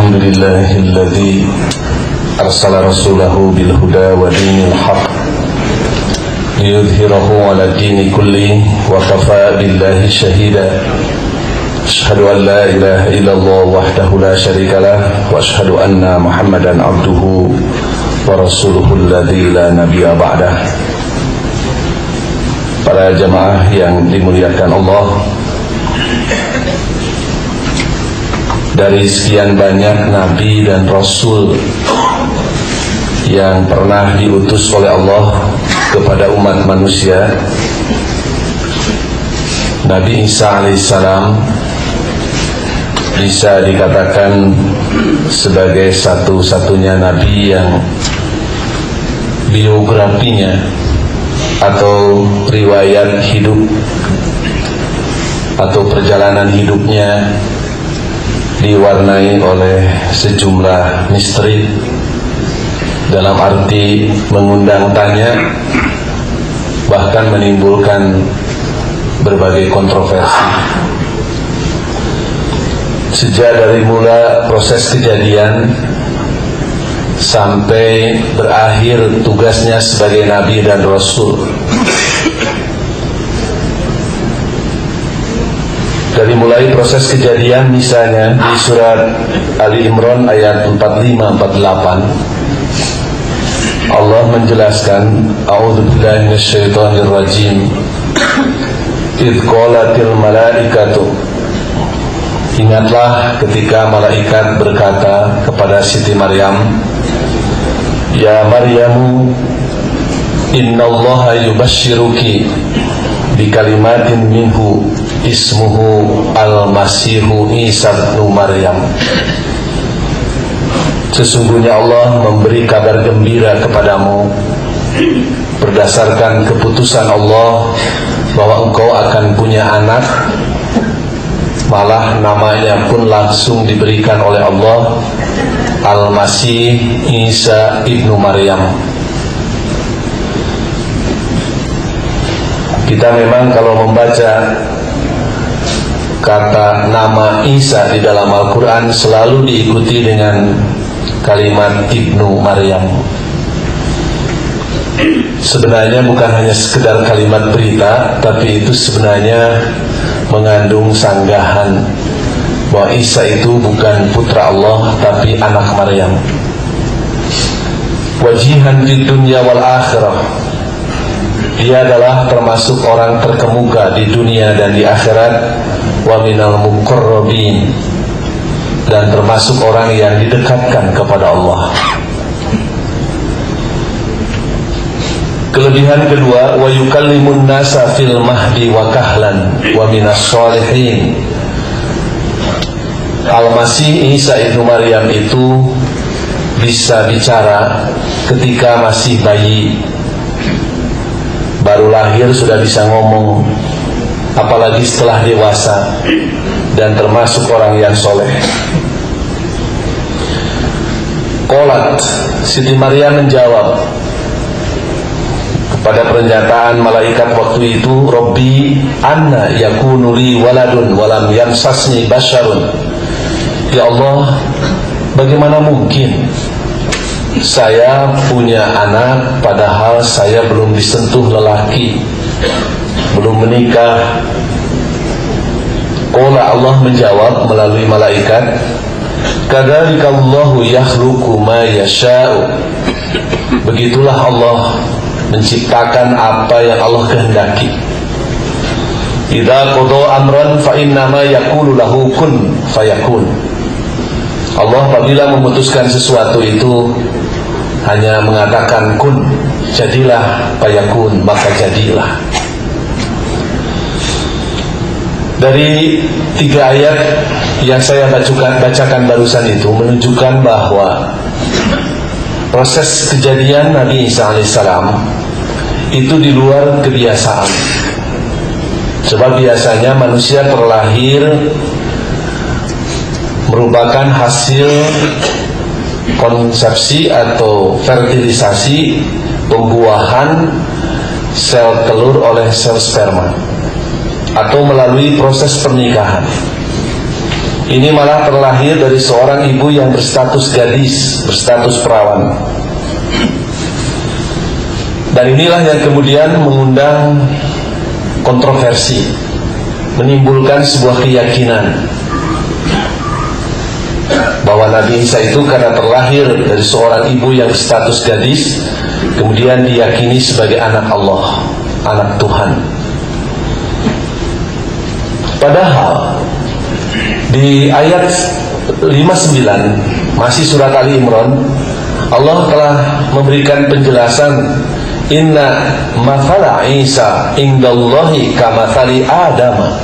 Alhamdulillahilladzi arsala rasulahu bil huda wa dinil haq liyudhhirahu ala dini kulli wa kafa billahi shahida. Asyhadu an la ilaha illallah wahdahu la syarika lah wa asyhadu anna Muhammadan abduhu wa rasuluhu alladzi la nabiyya ba'dah. Para jamaah yang dimuliakan Allah, dari sekian banyak nabi dan rasul yang pernah diutus oleh Allah kepada umat manusia, Nabi Isa alaihissalam bisa dikatakan sebagai satu-satunya nabi yang biografinya atau riwayat hidup atau perjalanan hidupnya diwarnai oleh sejumlah misteri, dalam arti mengundang tanya, bahkan menimbulkan berbagai kontroversi. Sejak dari mula proses kejadian sampai berakhir tugasnya sebagai nabi dan rasul, dari mulai proses kejadian misalnya di surat Ali Imran ayat 45-48, Allah menjelaskan, A'udzubillahi minasyaitonirrajim, idz qalatil malaikatu, ingatlah ketika malaikat berkata kepada Siti Maryam, Ya Maryamu, innallaha yubashshiruki bikalimatin minhu ismuhu al-masihu Isa ibnu Maryam. Sesungguhnya Allah memberi kabar gembira kepadamu berdasarkan keputusan Allah bahwa engkau akan punya anak, malah namanya pun langsung diberikan oleh Allah, Al-Masih Isa ibnu Maryam. Kita memang kalau membaca kata nama Isa di dalam Al-Quran selalu diikuti dengan kalimat Ibnu Maryam. Sebenarnya bukan hanya sekedar kalimat berita, tapi itu sebenarnya mengandung sanggahan bahwa Isa itu bukan putra Allah, tapi anak Maryam. Wajihan di dunia wal akhirah, dia adalah termasuk orang terkemuka di dunia dan di akhirat. Wa minal muqarrabin, dan termasuk orang yang didekatkan kepada Allah. Kelebihan kedua, wa yukallimun nasa fil mahdi wa kahlan wa minas sholihin. Al-Masih Isa ibnu Maryam itu bisa bicara ketika masih bayi, baru lahir sudah bisa ngomong, apalagi setelah dewasa, dan termasuk orang yang soleh. Qalat, Siti Maryam menjawab kepada pernyataan malaikat waktu itu, Rabbi anna yakunu li waladun walam yamsasni basyarun. Ya Allah, bagaimana mungkin saya punya anak padahal saya belum disentuh lelaki, belum menikah. Qala, Allah menjawab melalui malaikat, kadzalikallahu yakhluqu ma yasha'u. Begitulah Allah menciptakan apa yang Allah kehendaki. Idza qada amran fa innama yaqulu lahu kun fayakun. Allah apabila memutuskan sesuatu itu hanya mengatakan kun, jadilah, fayakun, maka jadilah. Dari 3 ayat yang saya bacakan barusan itu menunjukkan bahwa proses kejadian Nabi Isa alaihissalam itu di luar kebiasaan. Sebab biasanya manusia terlahir merupakan hasil konsepsi atau fertilisasi, pembuahan sel telur oleh sel sperma, atau melalui proses pernikahan. Ini malah terlahir dari seorang ibu yang berstatus gadis, berstatus perawan. Dan inilah yang kemudian mengundang kontroversi, menimbulkan sebuah keyakinan bahwa Nabi Isa itu karena terlahir dari seorang ibu yang berstatus gadis, kemudian diyakini sebagai anak Allah, anak Tuhan. Padahal di ayat 59 masih surat Ali Imran, Allah telah memberikan penjelasan, inna mathala Isa indallahi kamathali Adam.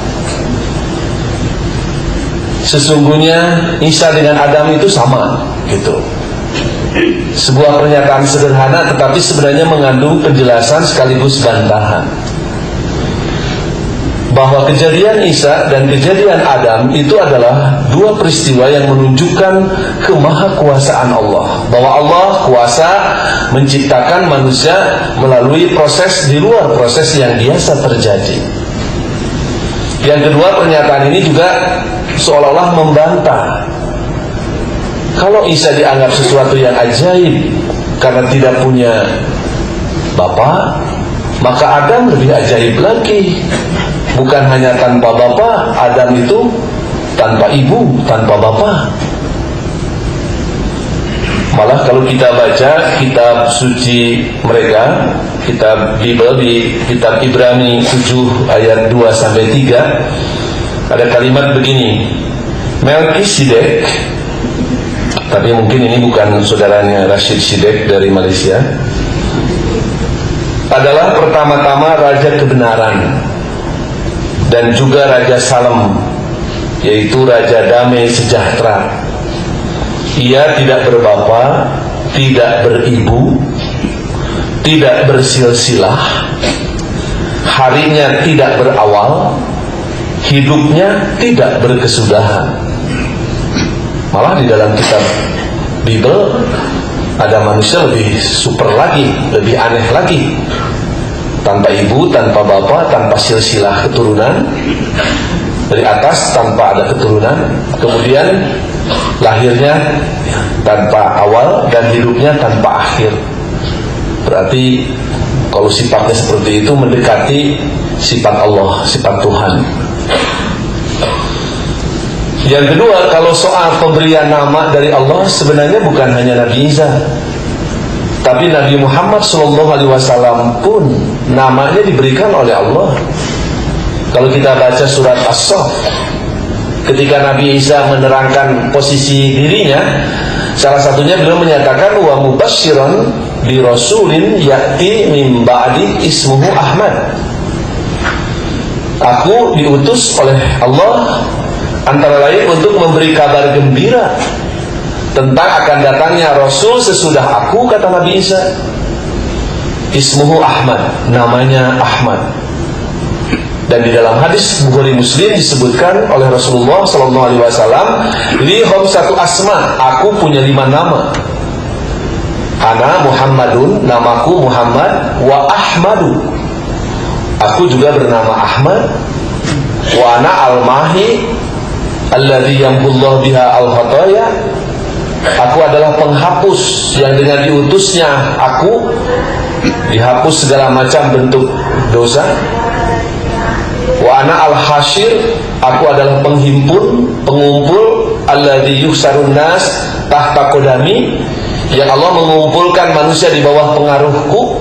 Sesungguhnya Isa dengan Adam itu sama, gitu. Sebuah pernyataan sederhana tetapi sebenarnya mengandung penjelasan sekaligus bantahan bahwa kejadian Isa dan kejadian Adam itu adalah dua peristiwa yang menunjukkan kemahakuasaan Allah, bahwa Allah kuasa menciptakan manusia melalui proses di luar proses yang biasa terjadi. Yang kedua, pernyataan ini juga seolah-olah membantah kalau Isa dianggap sesuatu yang ajaib karena tidak punya bapak, maka Adam lebih ajaib lagi. Bukan hanya tanpa bapak, Adam itu tanpa ibu, tanpa bapak. Malah kalau kita baca kitab suci mereka, kitab Bible, di kitab Ibrani 7 ayat 2-3, ada kalimat begini, Melkisedek, tapi mungkin ini bukan saudaranya Rashid Sidek dari Malaysia, adalah pertama-tama raja kebenaran dan juga Raja Salem, yaitu Raja Damai Sejahtera. Ia tidak berbapa, tidak beribu, tidak bersilsilah, harinya tidak berawal, hidupnya tidak berkesudahan. Malah di dalam kitab Bible ada manusia lebih super lagi, lebih aneh lagi, tanpa ibu, tanpa bapa, tanpa silsilah keturunan, dari atas tanpa ada keturunan, kemudian lahirnya tanpa awal dan hidupnya tanpa akhir. Berarti kalau sifatnya seperti itu mendekati sifat Allah, sifat Tuhan. Yang kedua, kalau soal pemberian nama dari Allah, sebenarnya bukan hanya Nabi Isa, tapi Nabi Muhammad SAW pun namanya diberikan oleh Allah. Kalau kita baca surat As-Saff, ketika Nabi Isa menerangkan posisi dirinya, salah satunya beliau menyatakan wa mubasysyiran bi rasulin ya'ti min ba'di ismuhu Ahmad. Aku diutus oleh Allah antara lain untuk memberi kabar gembira tentang akan datangnya Rasul sesudah aku, kata Nabi Isa. Ismuhu Ahmad, namanya Ahmad. Dan di dalam hadis Bukhari Muslim disebutkan oleh Rasulullah SAW, li khamsatu asma, aku punya 5 nama. Ana Muhammadun, namaku Muhammad, wa Ahmadu, aku juga bernama Ahmad, wa ana al-mahi alladzi yamhullahu biha al-khataya, aku adalah penghapus yang dengan diutusnya aku dihapus segala macam bentuk dosa. Wa ana al-hasyir, aku adalah penghimpun, pengumpul, alladzi yuhsarun nas tahta qadami, yang Allah mengumpulkan manusia di bawah pengaruhku.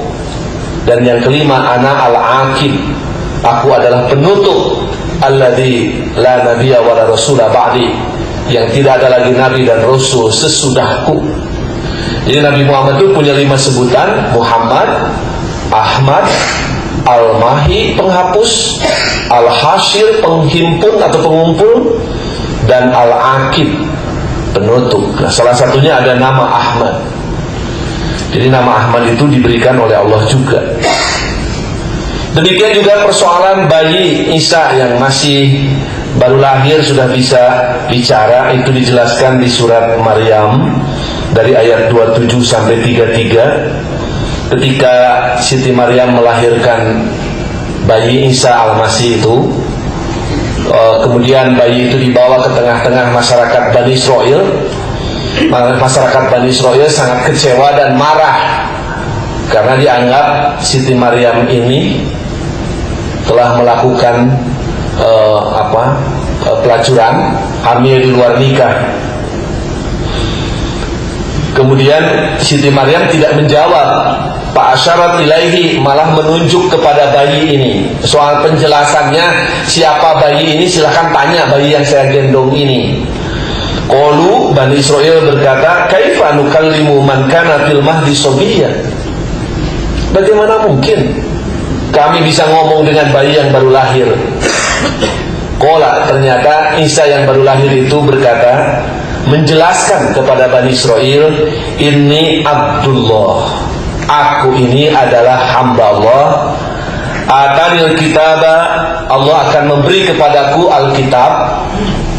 Dan yang kelima, ana al-aqib, aku adalah penutup, alladzi la nabiyya wa la rasula ba'di, yang tidak ada lagi nabi dan rasul sesudahku. Jadi Nabi Muhammad itu punya 5 sebutan: Muhammad, Ahmad, Al-Mahi, penghapus, Al-Hasyir, penghimpun atau pengumpul, dan Al-Aqib, penutup. Nah, salah satunya ada nama Ahmad. Jadi nama Ahmad itu diberikan oleh Allah juga. Demikian juga persoalan bayi Isa yang masih baru lahir sudah bisa bicara, itu dijelaskan di surat Maryam dari ayat 27-33. Ketika Siti Maryam melahirkan bayi Isa Al-Masih itu, Kemudian bayi itu dibawa ke tengah-tengah masyarakat Bani Israel. Masyarakat Bani Israel sangat kecewa dan marah karena dianggap Siti Maryam ini telah melakukan pelacuran, hamil di luar nikah. Kemudian Siti Maryam tidak menjawab, Pak Asyarat ilaihi, malah menunjuk kepada bayi ini. Soal penjelasannya siapa bayi ini silahkan tanya bayi yang saya gendong ini. Qalu, Bani Israel berkata, kaifa nukallimu man kana fil mahdi sabiyya? Bagaimana mungkin kami bisa ngomong dengan bayi yang baru lahir? Qala, ternyata Isa yang baru lahir itu berkata, menjelaskan kepada Bani Israel, ini Abdullah, aku ini adalah hamba Allah. Atanil kitaba, Allah akan memberi kepadaku Alkitab,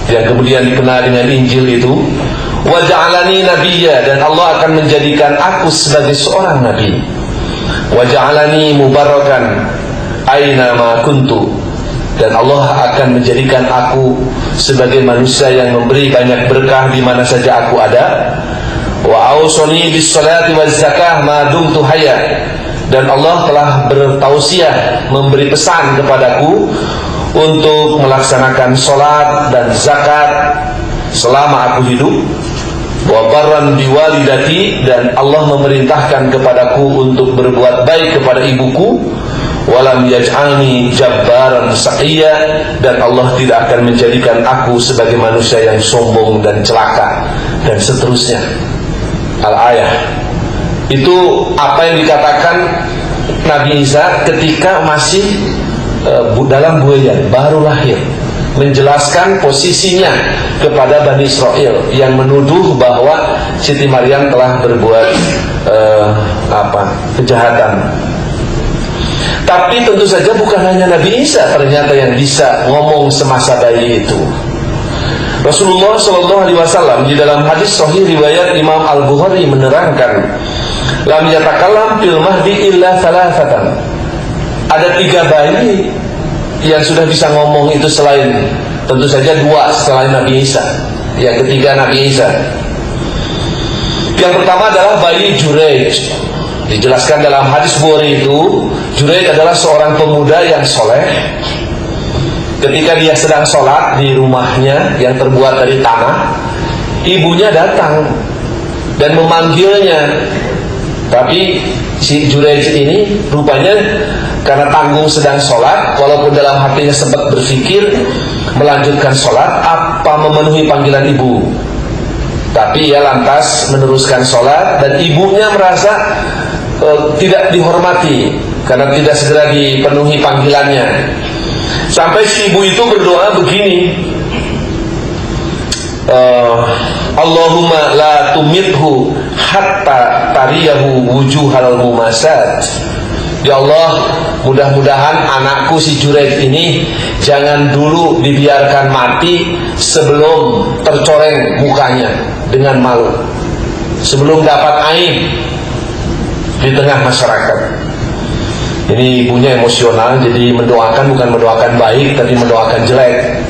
yang kemudian dikenal dengan Injil itu. Wa ja'alani nabiyya, dan Allah akan menjadikan aku sebagai seorang nabi. Wa ja'alani mubarakan aina ma kuntu, dan Allah akan menjadikan aku sebagai manusia yang memberi banyak berkah di mana saja aku ada. Wa ausani bis salati waz zakah ma dumtu hayya, dan Allah telah bertausiah, memberi pesan kepadaku untuk melaksanakan sholat dan zakat selama aku hidup. Wa barran biwalidati, dan Allah memerintahkan kepadaku untuk berbuat baik kepada ibuku. Walam yaj'alni jabbaran sa'iyya, dan Allah tidak akan menjadikan aku sebagai manusia yang sombong dan celaka, dan seterusnya. Al-ayah. Itu apa yang dikatakan Nabi Isa ketika masih dalam buayan, baru lahir, menjelaskan posisinya kepada Bani Israel yang menuduh bahwa Siti Maryam telah berbuat kejahatan. Tapi tentu saja bukan hanya Nabi Isa ternyata yang bisa ngomong semasa bayi itu. Rasulullah SAW di dalam hadis sahih riwayat Imam Al-Bukhari menerangkan, lam yatakallam fil mahdi illa thalathatan. Ada 3 bayi yang sudah bisa ngomong itu selain, tentu saja 2 selain Nabi Isa. Yang ketiga Nabi Isa. Yang pertama adalah bayi Juraij. Dijelaskan dalam hadis Bukhari itu, Juraij adalah seorang pemuda yang soleh. Ketika dia sedang sholat di rumahnya yang terbuat dari tanah, ibunya datang dan memanggilnya. Tapi si Juraij ini rupanya karena tanggung sedang sholat, walaupun dalam hatinya sempat berpikir melanjutkan sholat apa memenuhi panggilan ibu, tapi ia lantas meneruskan sholat, dan ibunya merasa tidak dihormati karena tidak segera dipenuhi panggilannya. Sampai si ibu itu berdoa begini, Allahumma la tumithu hatta tariyahu wujuhal mumasat. Ya Allah, mudah-mudahan anakku si Juraij ini jangan dulu dibiarkan mati sebelum tercoreng mukanya dengan malu, sebelum dapat aib di tengah masyarakat. Ini ibunya emosional, jadi mendoakan bukan mendoakan baik, tapi mendoakan jelek.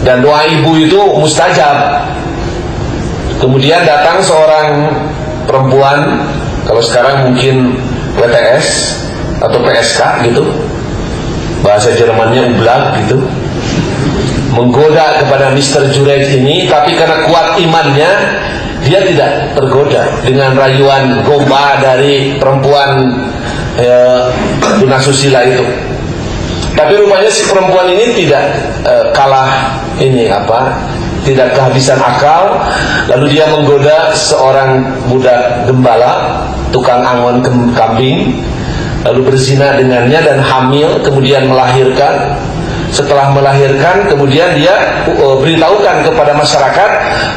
Dan doa ibu itu mustajab. Kemudian datang seorang perempuan, kalau sekarang mungkin WTS atau PSK gitu, bahasa Jermannya Ublag gitu, menggoda kepada Mr. Juraij ini. Tapi karena kuat imannya, dia tidak tergoda dengan rayuan gomba dari perempuan tunasusila itu. Tapi rupanya si perempuan ini tidak tidak kehabisan akal. Lalu dia menggoda seorang budak gembala, tukang angon kambing, lalu berzina dengannya dan hamil, kemudian melahirkan. Setelah melahirkan, kemudian dia beritahukan kepada masyarakat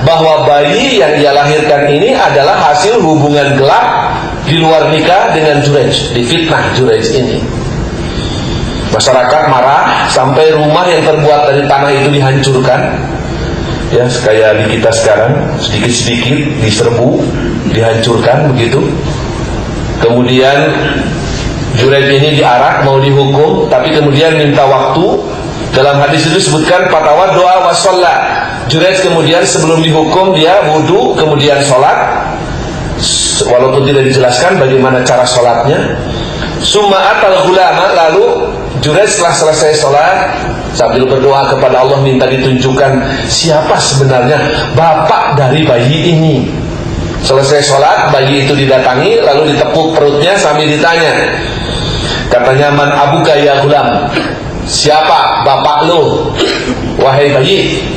bahwa bayi yang dia lahirkan ini adalah hasil hubungan gelap di luar nikah dengan Juraij. Difitnah Juraij ini. Masyarakat marah sampai rumah yang terbuat dari tanah itu dihancurkan. Ya, kayak di kita sekarang, sedikit-sedikit diserbu, dihancurkan begitu. Kemudian Juraij ini diarak mau dihukum, tapi kemudian minta waktu Dalam hadis itu disebutkan fatwa doa wa sholat. Juraij kemudian sebelum dihukum dia wudu kemudian sholat, walaupun tidak dijelaskan bagaimana cara sholatnya. Summa atal gulama, lalu Juraij setelah selesai sholat sambil berdoa kepada Allah minta ditunjukkan siapa sebenarnya bapak dari bayi ini. Selesai sholat bayi itu didatangi lalu ditepuk perutnya sambil ditanya, katanya man abuka ya gulam, siapa bapak lu wahai bayi?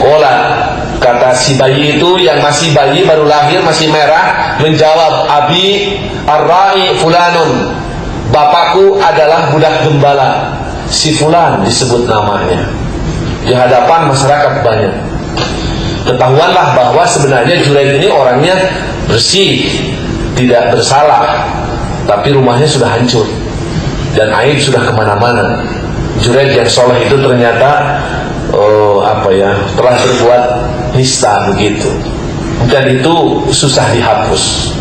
Kola, kata si bayi itu yang masih bayi baru lahir masih merah menjawab, abi ar-ra'i fulanun, bapakku adalah budak gembala si fulan, disebut namanya di hadapan masyarakat banyak. Ketahuanlah bahwa sebenarnya Juraij ini orangnya bersih, tidak bersalah, tapi rumahnya sudah hancur dan aib sudah kemana-mana. Juraij yang soleh itu ternyata telah berbuat nista begitu, dan itu susah dihapus.